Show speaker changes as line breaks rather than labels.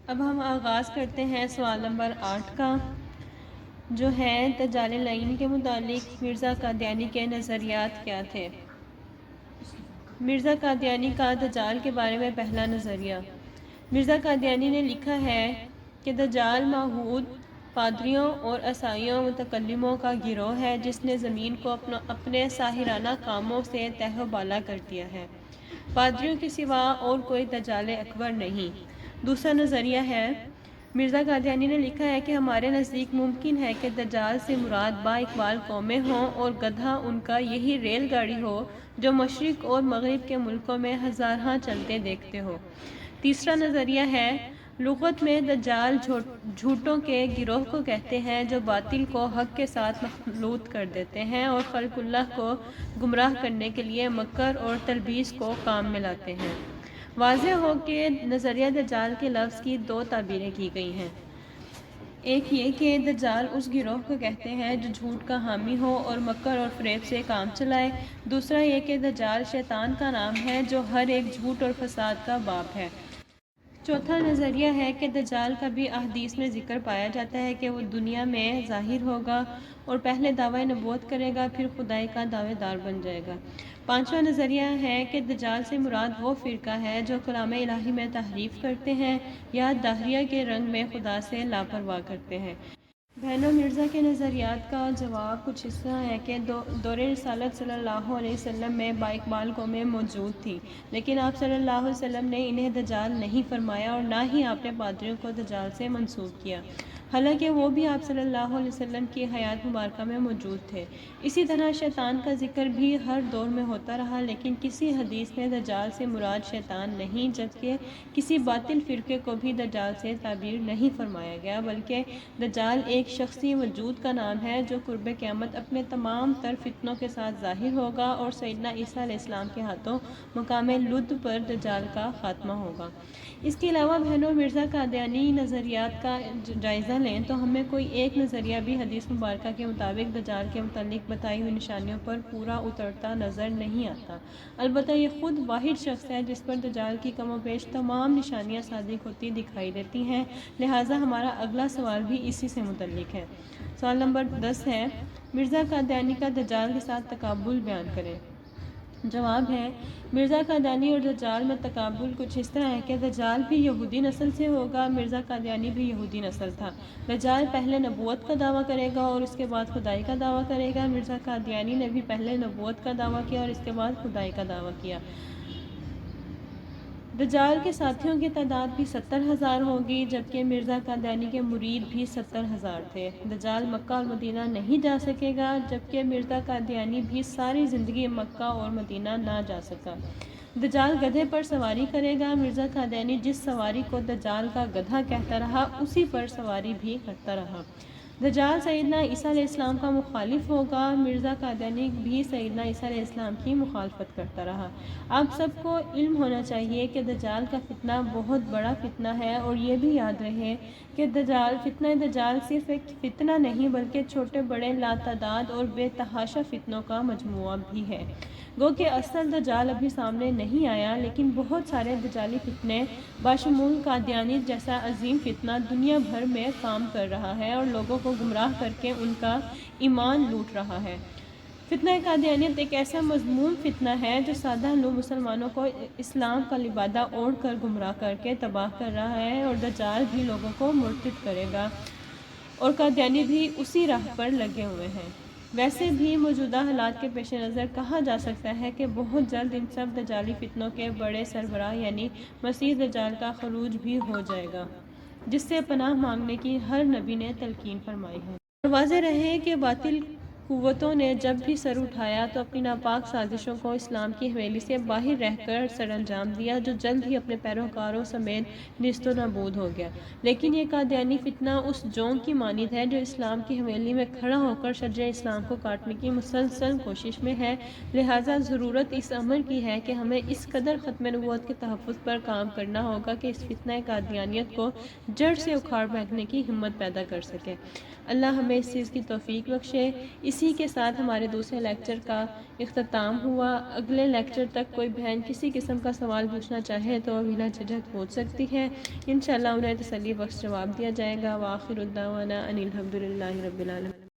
اب ہم آغاز کرتے ہیں سوال نمبر 8 کا، جو ہے دجال لعین کے متعلق مرزا قادیانی کے نظریات کیا تھے۔ مرزا قادیانی کا دجال کے بارے میں پہلا نظریہ۔ مرزا قادیانی نے لکھا ہے کہ دجال معبود پادریوں اور عیسائیوں متکلموں کا گروہ ہے جس نے زمین کو اپنے ساحرانہ کاموں سے تہہ و بالا کر دیا ہے۔ پادریوں کے سوا اور کوئی دجال اکبر نہیں۔ دوسرا نظریہ ہے، مرزا قادیانی نے لکھا ہے کہ ہمارے نزدیک ممکن ہے کہ دجال سے مراد با اقبال قومیں ہوں اور گدھا ان کا یہی ریل گاڑی ہو جو مشرق اور مغرب کے ملکوں میں ہزارہا چلتے دیکھتے ہو۔ تیسرا نظریہ ہے، لغت میں دجال جھوٹوں کے گروہ کو کہتے ہیں جو باطل کو حق کے ساتھ مخلوط کر دیتے ہیں اور خلق اللہ کو گمراہ کرنے کے لیے مکر اور تلبیس کو کام میں لاتے ہیں۔ واضح ہو کہ نظریہ دجال کے لفظ کی دو تعبیریں کی گئی ہیں۔ ایک یہ کہ دجال اس گروہ کو کہتے ہیں جو جھوٹ کا حامی ہو اور مکر اور فریب سے کام چلائے۔ دوسرا یہ کہ دجال شیطان کا نام ہے جو ہر ایک جھوٹ اور فساد کا باپ ہے۔ چوتھا نظریہ ہے کہ دجال کا بھی احادیث میں ذکر پایا جاتا ہے کہ وہ دنیا میں ظاہر ہوگا اور پہلے دعوی نبوت کرے گا پھر خدائی کا دعوے دار بن جائے گا۔ پانچواں نظریہ ہے کہ دجال سے مراد وہ فرقہ ہے جو کلام الہی میں تحریف کرتے ہیں یا داہریہ کے رنگ میں خدا سے لاپرواہ کرتے ہیں۔ بہنوں، مرزا کے نظریات کا جواب کچھ اس طرح ہے کہ دور رسالت صلی اللہ علیہ وسلم میں با اقبال قومیں موجود تھیں، لیکن آپ صلی اللہ علیہ وسلم نے انہیں دجال نہیں فرمایا اور نہ ہی آپ نے پادریوں کو دجال سے منسوب کیا، حالانکہ وہ بھی آپ صلی اللہ علیہ وسلم کی حیات مبارکہ میں موجود تھے۔ اسی طرح شیطان کا ذکر بھی ہر دور میں ہوتا رہا، لیکن کسی حدیث میں دجال سے مراد شیطان نہیں، جبکہ کسی باطل فرقے کو بھی دجال سے تعبیر نہیں فرمایا گیا، بلکہ دجال ایک شخصی وجود کا نام ہے جو قرب قیامت اپنے تمام تر فتنوں کے ساتھ ظاہر ہوگا اور سیدنا عیسیٰ علیہ السلام کے ہاتھوں مقام لد پر دجال کا خاتمہ ہوگا۔ اس کے علاوہ بہنوں، مرزا قادیانی نظریات کا جائزہ لیں تو ہمیں کوئی ایک نظریہ بھی حدیث مبارکہ کے مطابق دجال کے متعلق بتائی ہوئی نشانیوں پر پورا اترتا نظر نہیں آتا۔ البتہ یہ خود واحد شخص ہے جس پر دجال کی کم و بیش تمام نشانیاں صادق ہوتی دکھائی دیتی ہیں، لہٰذا ہمارا اگلا سوال بھی اسی سے متعلق ہے۔ سوال نمبر 10 ہے، مرزا قادیانی کا دجال کے ساتھ تقابل بیان کریں۔ جواب ہے، مرزا قادیانی اور دجال میں تقابل کچھ اس طرح ہے کہ دجال بھی یہودی نسل سے ہوگا، مرزا قادیانی بھی یہودی نسل تھا۔ دجال پہلے نبوت کا دعویٰ کرے گا اور اس کے بعد خدائی کا دعویٰ کرے گا۔ مرزا قادیانی نے بھی پہلے نبوت کا دعویٰ کیا اور اس کے بعد خدائی کا دعویٰ کیا۔ دجال کے ساتھیوں کی تعداد بھی 70,000 ہوگی، جبکہ مرزا قادیانی کے مرید بھی 70,000 تھے۔ دجال مکہ اور مدینہ نہیں جا سکے گا، جبکہ مرزا قادیانی بھی ساری زندگی مکہ اور مدینہ نہ جا سکا۔ دجال گدھے پر سواری کرے گا، مرزا قادیانی جس سواری کو دجال کا گدھا کہتا رہا اسی پر سواری بھی کرتا رہا۔ دجال سیدنا عیسیٰ علیہ السلام کا مخالف ہوگا، مرزا قادیانی بھی سیدنا عیسیٰ علیہ السلام کی مخالفت کرتا رہا۔ آپ سب کو علم ہونا چاہیے کہ دجال کا فتنہ بہت بڑا فتنہ ہے، اور یہ بھی یاد رہے کہ فتنہ دجال صرف ایک فتنہ نہیں بلکہ چھوٹے بڑے لاتعداد اور بے تحاشا فتنوں کا مجموعہ بھی ہے۔ گو کہ اصل دجال ابھی سامنے نہیں آیا، لیکن بہت سارے دجالی فتنے بشمول قادیانی جیسا عظیم فتنہ دنیا بھر میں کام کر رہا ہے اور لوگوں کو گمراہ کر کے ان کا ایمان لوٹ رہا ہے۔ فتنہ قادیانیت ایک ایسا مذموم فتنہ ہے جو سادہ مسلمانوں کو اسلام کا لبادہ اوڑھ کر گمراہ کر کے تباہ کر رہا ہے، اور دجال بھی لوگوں کو مرتد کرے گا اور قادیانی بھی اسی راہ پر لگے ہوئے ہیں۔ ویسے بھی موجودہ حالات کے پیش نظر کہا جا سکتا ہے کہ بہت جلد ان سب دجالی فتنوں کے بڑے سربراہ یعنی مسیح دجال کا خروج بھی ہو جائے گا، جس سے پناہ مانگنے کی ہر نبی نے تلقین فرمائی ہے۔ اور واضح رہے کہ باطل قوتوں نے جب بھی سر اٹھایا تو اپنی ناپاک سازشوں کو اسلام کی حویلی سے باہر رہ کر سر انجام دیا، جو جلد ہی اپنے پیروکاروں سمیت نیست و نابود ہو گیا۔ لیکن یہ قادیانی فتنہ اس جونگ کی مانند ہے جو اسلام کی حویلی میں کھڑا ہو کر شجر اسلام کو کاٹنے کی مسلسل کوشش میں ہے، لہٰذا ضرورت اس امر کی ہے کہ ہمیں اس قدر ختم نبوت کے تحفظ پر کام کرنا ہوگا کہ اس فتنہ قادیانیت کو جڑ سے اکھاڑ پھینکنے کی ہمت پیدا کر سکے۔ اللہ ہمیں اس چیز کی توفیق بخشے۔ اس اسی کے ساتھ ہمارے دوسرے لیکچر کا اختتام ہوا۔ اگلے لیکچر تک کوئی بہن کسی قسم کا سوال پوچھنا چاہے تو بلا جھجک پوچھ سکتی ہے، انشاءاللہ انہیں تسلی بخش جواب دیا جائے گا۔ وآخر الدعوانا ان الحمد للہ رب العالمین۔